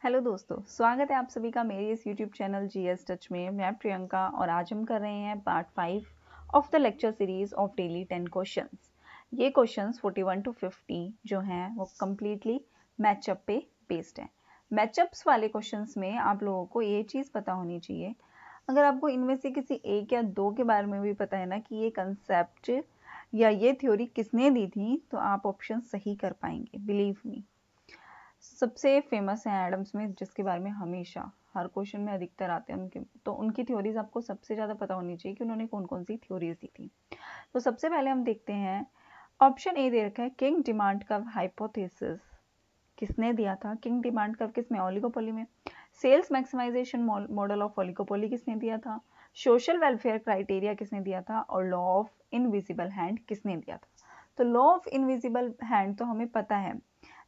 Hello दोस्तों, स्वागत है आप सभी का मेरे इस यूट्यूब चैनल जीएस टच में। मैं प्रियंका और आज हम कर रहे हैं part 5 of the lecture series of daily 10 questions. ये क्वेश्चंस 41 to 50 जो हैं वो कम्प्लीटली मैचअप पे बेस्ड हैं। मैचअप्स वाले क्वेश्चंस में आप लोगों को ये चीज़ पता होनी चाहिए, अगर आपको इनमें से किसी एक या दो के बारे में भी पता है ना कि ये कंसेप्ट या ये थ्योरी किसने दी थी, तो आप ऑप्शन सही कर पाएंगे। बिलीव मी, सबसे फेमस है एडम स्मिथ, जिसके बारे में हमेशा हर क्वेश्चन में अधिकतर आते हैं उनके, तो उनकी थ्योरीज आपको सबसे ज़्यादा पता होनी चाहिए कि उन्होंने कौन कौन सी थ्योरीज दी थी। तो सबसे पहले हम देखते हैं, ऑप्शन ए दे रखा है किंग डिमांड कर्व हाइपोथेसिस। किसने दिया था किंग डिमांड कर्व? किसमें? ओलिगोपोली में। Sales maximisation model of oligopoly किसने दिया था? सोशल वेलफेयर क्राइटेरिया किसने दिया था? और लॉ ऑफ इनविजिबल हैंड किसने दिया था? तो लॉ ऑफ इनविजिबल हैंड तो हमें पता है,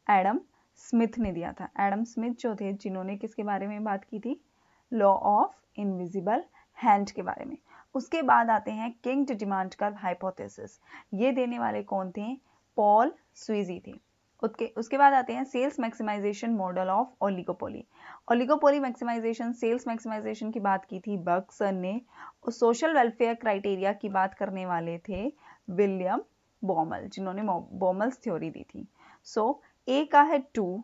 एडम स्मिथ ने दिया था। एडम स्मिथ जो थे, जिन्होंने किसके बारे में बात की थी? लॉ ऑफ इनविजिबल हैंड के बारे में। उसके बाद आते हैं किंग डिमांड कर्व हाइपोथेसिस। ये देने वाले कौन थे? पॉल स्वीजी थे। उसके बाद आते हैं sales maximisation model of oligopoly. Oligopoly maximisation, sales maximisation की बात की थी बर्गसन ने। सोशल वेलफेयर क्राइटेरिया की बात करने वाले थे विलियम बॉमल, जिन्होंने बॉमल्स थ्योरी दी थी। सो ए का है 2।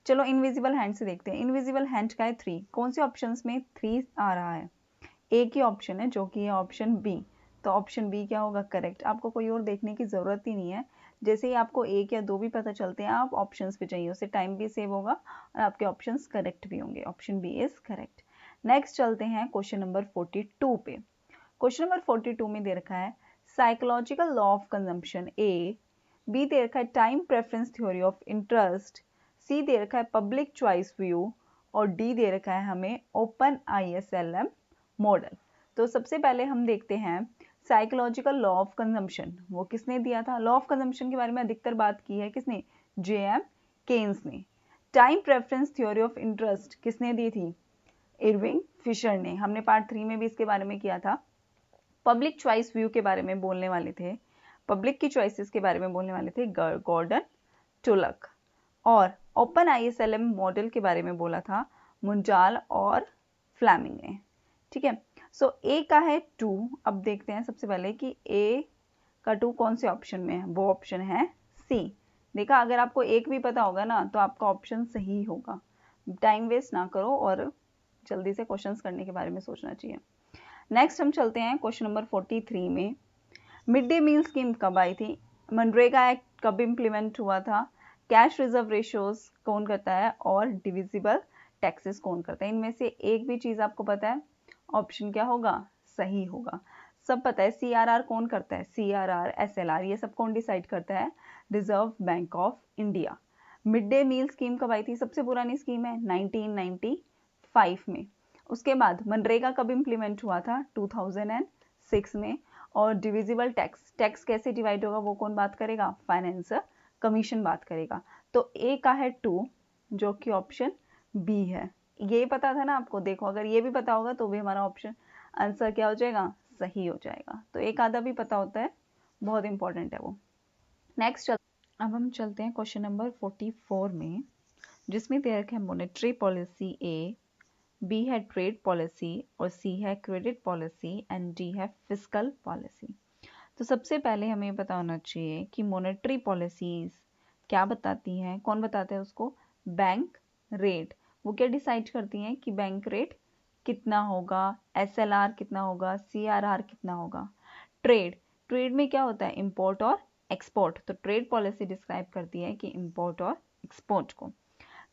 चलो इनविजिबल हैंड से देखते हैं। इनविजिबल हैंड का है 3। कौन से ऑप्शंस में 3 आ रहा है? एक ही ऑप्शन है जो कि है ऑप्शन बी। तो ऑप्शन बी क्या होगा? करेक्ट। आपको कोई और देखने की जरूरत ही नहीं है, जैसे ही आपको एक या दो भी पता चलते हैं आप ऑप्शंस पे चाहिए, उससे टाइम भी सेव होगा और आपके ऑप्शंस करेक्ट भी होंगे। Option B is correct. Next चलते हैं क्वेश्चन नंबर 42 पे। क्वेश्चन नंबर 42 में दे रखा है psychological law of consumption A, B दे रखा है time preference theory of interest, C दे रखा है पब्लिक चॉइस व्यू और डी दे रखा है हमें ओपन ISLM मॉडल। तो सबसे पहले हम देखते हैं साइकोलॉजिकल लॉ ऑफ कंजम्पशन, वो किसने दिया था? लॉ ऑफ कंजम्पशन के बारे में अधिकतर बात की है किसने? JM केन्स ने। Time preference theory of interest किसने दी थी? इरविंग फिशर ने। हमने पार्ट 3 में भी इसके बारे में किया था। पब्लिक चॉइस व्यू के बारे में बोलने वाले थे, पब्लिक की चॉइसेस के बारे में बोलने वाले थे गॉर्डन टुलक। और ओपन ISLM मॉडल के बारे में बोला था मुंजाल और फ्लेमिंग ने। ठीक है, सो ए का है 2। अब देखते हैं सबसे पहले कि ए का 2 कौन से ऑप्शन में है। वो ऑप्शन है सी। देखा, अगर आपको एक भी पता होगा ना तो आपका ऑप्शन सही होगा। टाइम वेस्ट ना करो और जल्दी से क्वेश्चंस करने के बारे में सोचना चाहिए। नेक्स्ट हम चलते हैं क्वेश्चन नंबर 43 में। मिड डे मील स्कीम कब आई थी? मनरेगा एक्ट कब इम्प्लीमेंट हुआ था? कैश रिजर्व रेशियोज कौन करता है? और डिविजिबल टैक्सेस कौन करता है? इनमें से एक भी चीज आपको पता है, ऑप्शन क्या होगा? सही होगा। सब पता है। CRR कौन करता है? CRR, SLR, ये सब कौन डिसाइड करता है? Reserve Bank of India. Mid day meal scheme कब आई थी? सबसे पुरानी स्कीम है 1995 में। उसके बाद मनरेगा कब इम्प्लीमेंट हुआ था? 2006 में। और डिविजिबल टैक्स, टैक्स कैसे डिवाइड होगा वो कौन बात करेगा? फाइनेंस कमीशन बात करेगा। तो ए का है 2 जो कि ऑप्शन बी है। ये पता था ना आपको? देखो, अगर ये भी पता होगा तो भी हमारा ऑप्शन आंसर क्या हो जाएगा? सही हो जाएगा। तो एक आधा भी पता होता है, बहुत इंपॉर्टेंट है वो। नेक्स्ट अब हम चलते हैं क्वेश्चन नंबर 44 में, जिसमें दे रखा है मॉनेटरी पॉलिसी ए, बी है ट्रेड पॉलिसी और सी है क्रेडिट पॉलिसी एंड डी है फिस्कल पॉलिसी। तो सबसे पहले हमें पता होना चाहिए कि मॉनेटरी पॉलिसीज क्या बताती हैं। कौन बताता है उसको? Bank rate. वो क्या डिसाइड करती हैं कि बैंक रेट कितना होगा, SLR कितना होगा, CRR कितना होगा। ट्रेड, ट्रेड में क्या होता है? इंपोर्ट और एक्सपोर्ट। तो ट्रेड पॉलिसी डिस्क्राइब करती है कि इंपोर्ट और एक्सपोर्ट को।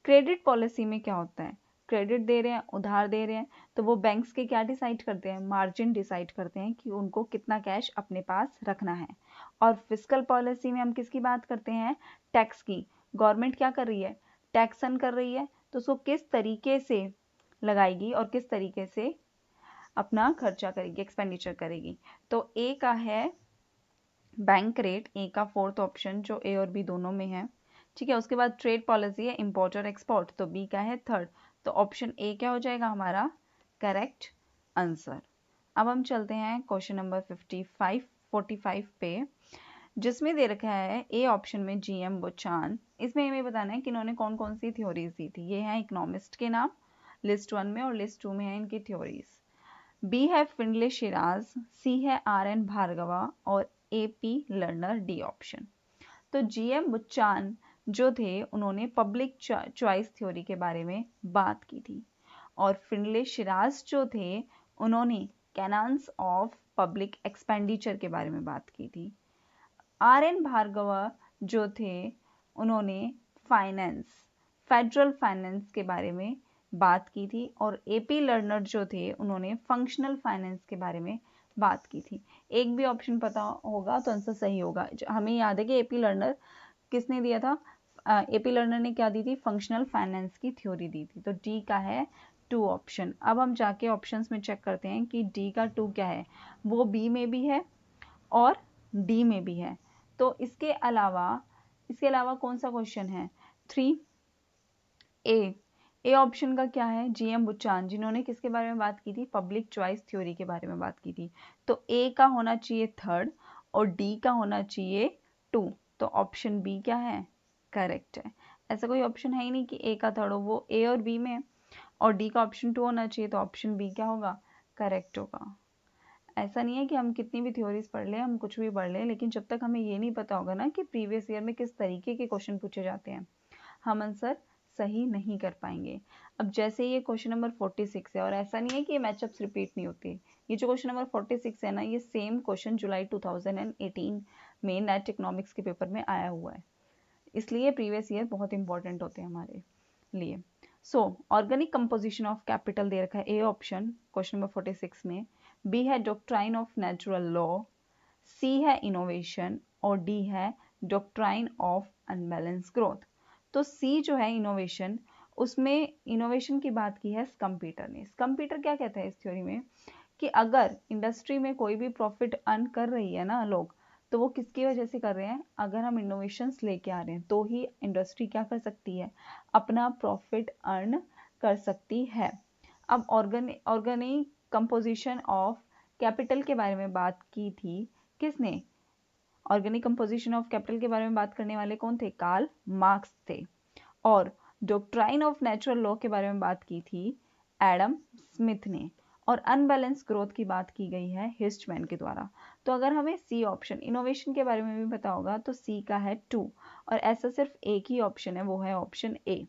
क्रेडिट पॉलिसी में क्या होता है? क्रेडिट दे रहे हैं, उधार दे रहे हैं, तो वो बैंक्स के क्या डिसाइड करते हैं? मार्जिन डिसाइड करते हैं कि उनको कितना कैश अपने पास रखना है। और फिस्कल पॉलिसी में हम किसकी बात करते हैं? टैक्स की। गवर्नमेंट क्या कर रही है? टैक्सन कर रही है, तो उसको किस तरीके से लगाएगी और किस तरीके से अपना खर्चा करेगी, एक्सपेंडिचर करेगी। तो ए का है बैंक रेट, ए का 4th ऑप्शन, जो ए और बी दोनों में है। ठीक है, उसके बाद ट्रेड पॉलिसी है इंपोर्ट और एक्सपोर्ट, तो बी का है 3rd। तो ऑप्शन ए क्या हो जाएगा हमारा करेक्ट आंसर। अब हम चलते हैं क्वेश्चन नंबर 45 पे, जिसमें दे रखा है ए ऑप्शन में GM बुचान इसमें हमें बताना है कि इन्होंने कौन कौन सी थ्योरीज दी थी। ये हैं इकोनॉमिस्ट के नाम लिस्ट 1 में, और लिस्ट 2 में है इनकी थ्योरीज। बी है फिंडले शिराज, सी है RN भार्गवा और AP लर्नर डी ऑप्शन। तो GM बुच्चान जो थे उन्होंने पब्लिक चॉइस थ्योरी के बारे में बात की थी, और फिंडले शिराज जो थे उन्होंने कैनन्स ऑफ पब्लिक एक्सपेंडिचर के बारे में बात की थी। RN भार्गवा जो थे उन्होंने फाइनेंस, फेडरल फाइनेंस के बारे में बात की थी, और AP लर्नर जो थे उन्होंने फंक्शनल फाइनेंस के बारे में बात की थी। एक भी ऑप्शन पता होगा तो आंसर सही होगा। हमें याद है कि AP लर्नर किसने दिया था, AP लर्नर ने क्या दी थी, फंक्शनल फाइनेंस की थ्योरी दी थी। तो डी का है 2 ऑप्शन। अब हम जाके ऑप्शंस में चेक करते हैं कि डी का 2 क्या है, वो बी में भी है और डी में भी है। तो इसके अलावा कौन सा क्वेश्चन है, 3 ए ऑप्शन का क्या है, GM बुच्चान जिन्होंने किसके बारे में बात की थी, पब्लिक चॉइस थ्योरी के बारे में बात की थी। तो ए का होना चाहिए 3rd और डी का होना चाहिए 2। तो ऑप्शन बी क्या है, करेक्ट है। ऐसा कोई ऑप्शन है ही नहीं कि ए का 3rd हो, वो ए और बी में, और डी का ऑप्शन 2 होना चाहिए, तो ऑप्शन बी क्या होगा, करेक्ट होगा। ऐसा नहीं है कि हम कितनी भी थ्योरीज पढ़ लें, हम कुछ भी पढ़ लें, लेकिन जब तक हमें ये नहीं पता होगा ना कि प्रीवियस ईयर में किस तरीके के क्वेश्चन पूछे जाते हैं, हम आंसर सही नहीं कर पाएंगे। अब जैसे ये क्वेश्चन नंबर 46 है, और ऐसा नहीं है कि ये मैचअप्स रिपीट नहीं होते, ये जो क्वेश्चन नंबर 46 है ना, ये सेम क्वेश्चन जुलाई 2018 में नेट इकोनॉमिक्स के पेपर में आया हुआ है, इसलिए प्रीवियस ईयर बहुत इंपॉर्टेंट होते हैं हमारे लिए। So organic composition of capital दे रखा है ए ऑप्शन क्वेश्चन नंबर 46 में, बी है डॉक्ट्राइन ऑफ नेचुरल लॉ, सी है इनोवेशन, और डी है डॉक्ट्राइन ऑफ अनबैलेंस ग्रोथ। तो सी जो है इनोवेशन, उसमें इनोवेशन की बात की है स्कम्पीटर ने। स्कम्पीटर क्या कहता है इस थ्योरी में कि अगर इंडस्ट्री में कोई भी प्रॉफिट अर्न कर रही है ना लोग, तो वो किसकी वजह से कर रहे हैं, अगर हम इनोवेशंस लेके आ रहे हैं तो ही इंडस्ट्री क्या कर सकती है, अपना प्रॉफिट अर्न कर सकती है। अब ऑर्गेनिक कंपोजिशन ऑफ कैपिटल के बारे में बात की थी किसने, ऑर्गेनिक कंपोजिशन ऑफ कैपिटल के बारे में बात करने वाले कौन थे, कार्ल मार्क्स थे। और डॉक्ट्राइन ऑफ नेचुरल लॉ के बारे में बात की थी एडम स्मिथ ने, और अनबैलेंस ग्रोथ की बात की गई है हिस्टमैन के द्वारा। तो अगर हमें सी ऑप्शन इनोवेशन के बारे में भी पता होगा तो सी का है 2, और ऐसा सिर्फ एक ही ऑप्शन है, वो है ऑप्शन ए।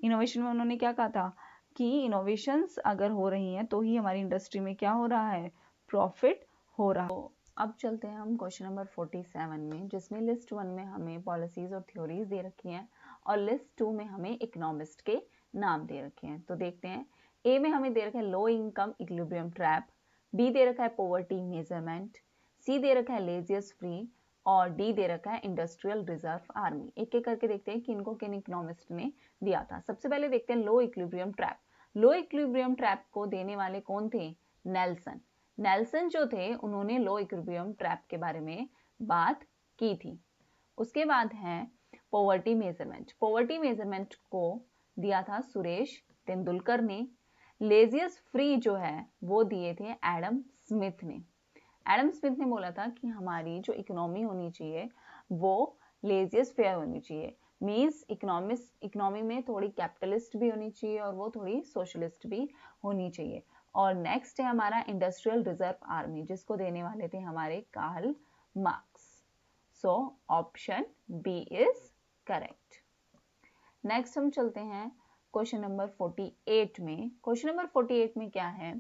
इनोवेशन में उन्होंने क्या कहा था कि इनोवेशंस अगर हो रही हैं तो ही हमारी इंडस्ट्री में क्या हो रहा है, प्रॉफिट हो रहा है। तो अब चलते हैं हम क्वेश्चन नंबर 47 में, जिसमें लिस्ट 1 में हमें पॉलिसीज और थ्योरीज दे रखी हैं, और लिस्ट 2 में हमें इकोनॉमिस्ट के नाम दे रखे हैं। तो देखते हैं, ए में हमें दे रखा है low income equilibrium trap, B दे रखा है पॉवर्टी मेजरमेंट, सी दे रखा है लेजियस फ्री, और डी दे रखा है इंडस्ट्रियल रिजर्व आर्मी। एक एक करके देखते हैं कि इनको किन इकोनॉमिस्ट ने दिया था। सबसे पहले देखते हैं लो इक्विलिब्रियम ट्रैप। लो इक्विलिब्रियम ट्रैप को देने वाले कौन थे, नेल्सन जो थे उन्होंने लो इक्विलिब्रियम ट्रैप के बारे में बात की थी। उसके बाद है पॉवर्टी मेजरमेंट। पॉवर्टी मेजरमेंट को दिया था सुरेश तेंदुलकर ने। लेजियस फ्री जो है वो दिए थे एडम स्मिथ ने। एडम स्मिथ ने बोला था कि हमारी जो इकोनॉमी होनी चाहिए वो लेजियस फेयर होनी चाहिए, मीन्स इकोनॉमी में थोड़ी कैपिटलिस्ट भी होनी चाहिए और वो थोड़ी सोशलिस्ट भी होनी चाहिए। और नेक्स्ट है हमारा इंडस्ट्रियल रिजर्व आर्मी, जिसको देने वाले थे हमारे Karl Marx. So option B is correct. Next हम चलते हैं क्वेश्चन नंबर 48 में। क्वेश्चन नंबर 48 में क्या है,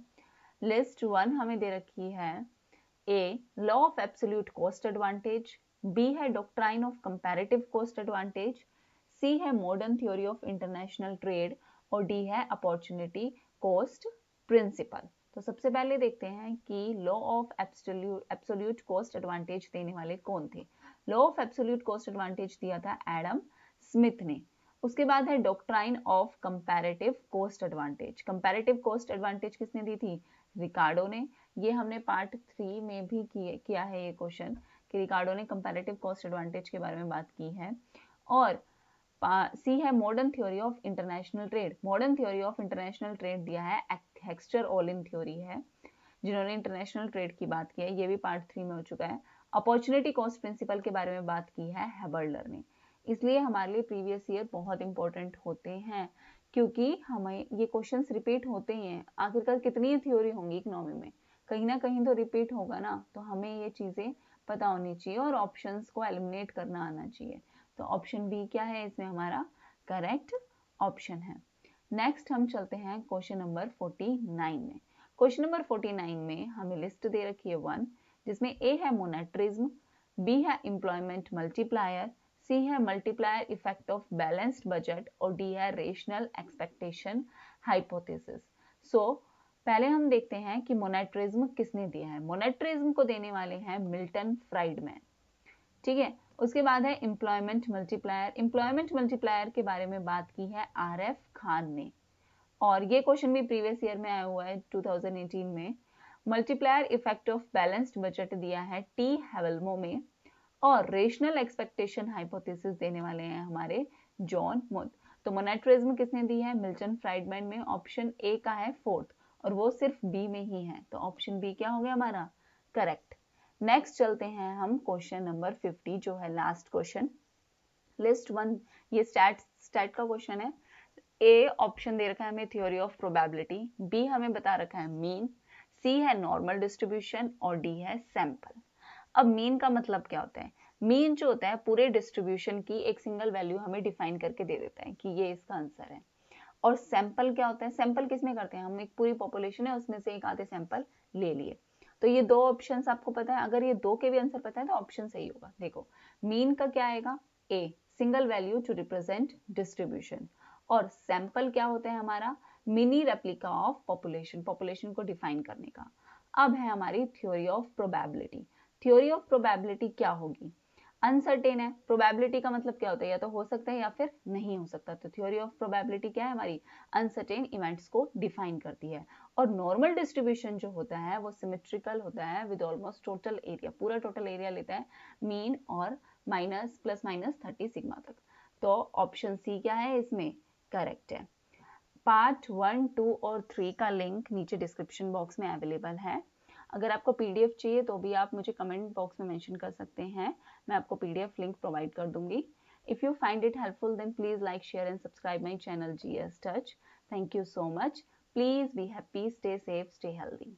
लिस्ट 1 हमें दे रखी है A law of absolute cost advantage, B है doctrine of comparative cost advantage, C है modern theory of international trade, और डी है अपॉर्चुनिटी कॉस्ट प्रिंसिपल। तो सबसे पहले देखते हैं कि law of absolute cost advantage देने वाले कौन थे। Law of absolute cost advantage दिया था एडम स्मिथ ने। उसके बाद है doctrine of comparative cost advantage. Comparative cost advantage किसने दी थी, रिकार्डो ने। ये हमने पार्ट 3 में भी किया है ये क्वेश्चन कि रिकार्डो ने कंपैरेटिव कॉस्ट एडवांटेज के बारे में बात की है। और सी है modern theory of international trade. Modern theory of international trade दिया है हेक्स्टर ओलिन थ्योरी है, जिन्होंने इंटरनेशनल ट्रेड की बात की है, ये भी पार्ट 3 में हो चुका है। अपॉर्चुनिटी कॉस्ट प्रिंसिपल के बारे में बात की है हेबर्लर ने। इसलिए हमारे लिए प्रीवियस ईयर बहुत इंपॉर्टेंट होते हैं, क्योंकि हमें ये क्वेश्चंस रिपीट होते ही हैं। आखिरकार कितनी थ्योरी होंगी इकोनॉमी में, कहीं ना कहीं तो रिपीट होगा ना, तो हमें ये चीजें पता होनी चाहिए और ऑप्शंस को एलिमिनेट करना आना चाहिए। तो ऑप्शन बी क्या है इसमें हमारा करेक्ट ऑप्शन है। नेक्स्ट हम चलते हैं क्वेश्चन नंबर 49 में। क्वेश्चन नंबर 49 में हमें लिस्ट दे रखी है 1, जिसमें ए है मोनेट्रिज्म, बी है एम्प्लॉयमेंट मल्टीप्लायर, सी है multiplier effect of balanced budget और डी है रेशनल एक्सपेक्टेशन हाइपोथेसिस। सो पहले हम देखते हैं कि मोनेट्रिज्म किसने दिया है। मोनेट्रिज्म को देने वाले हैं मिल्टन फ्राइडमैन, ठीक है। उसके बाद है एम्प्लॉयमेंट मल्टीप्लायर। एम्प्लॉयमेंट मल्टीप्लायर के बारे में बात की है आरएफ खान ने, और ये क्वेश्चन भी प्रीवियस ईयर में आया हुआ है 2018 में। Multiplier effect of balanced budget दिया है टी हेवलमो में, और रेशनल एक्सपेक्टेशन हाइपोथेसिस देने वाले हैं हमारे जॉन मुद। तो मोनेट्रिज्म किसने दी है, मिल्टन फ्राइडमैन में। ऑप्शन ए का है फोर्थ, और वो सिर्फ बी में ही है, तो ऑप्शन बी क्या हो गया हमारा करेक्ट। नेक्स्ट चलते हैं हम क्वेश्चन नंबर 50, जो है लास्ट क्वेश्चन। लिस्ट 1, ये स्टैट का क्वेश्चन है। ए ऑप्शन दे रखा है हमें थ्योरी ऑफ प्रोबेबिलिटी, बी हमें बता रखा है मीन, सी है नॉर्मल डिस्ट्रीब्यूशन और डी है सैंपल। अब मीन का मतलब क्या होता है, मीन जो होता है पूरे डिस्ट्रीब्यूशन की एक सिंगल वैल्यू हमें डिफाइन करके दे देता है कि ये इसका आंसर है। और सैंपल क्या होता है, सैंपल किसमें करते हैं हम, एक पूरी पॉपुलेशन है उसमें से एक आधे सैंपल ले लिए। तो ये दो ऑप्शंस आपको पता है, अगर ये दो के भी आंसर पता है तो ऑप्शन सही होगा। देखो मीन का क्या आएगा, a single value to represent distribution, और सैंपल क्या होता है हमारा mini replica of population, population को डिफाइन करने का। अब है हमारी theory of probability. Theory of probability क्या होगी, अनसर्टेन है। प्रोबेबिलिटी का मतलब क्या होता है, या तो हो सकता है या फिर नहीं हो सकता। तो थ्योरी ऑफ प्रोबेबिलिटी क्या है हमारी, अनसर्टेन इवेंट्स को डिफाइन करती है। और नॉर्मल डिस्ट्रीब्यूशन जो होता है वो सिमेट्रिकल होता है विद ऑलमोस्ट टोटल एरिया, पूरा टोटल एरिया लेता है मीन और माइनस प्लस माइनस 30 सिग्मा तक। तो ऑप्शन सी क्या है इसमें करेक्ट है। पार्ट 1, 2 और 3 का लिंक नीचे डिस्क्रिप्शन बॉक्स में अवेलेबल है। अगर आपको पीडीएफ चाहिए तो भी आप मुझे कमेंट बॉक्स में मेंशन कर सकते हैं, मैं आपको पीडीएफ लिंक प्रोवाइड कर दूंगी। If you find it helpful then please like share and subscribe my channel GS touch. Thank you so much. Please be happy, stay safe, stay healthy.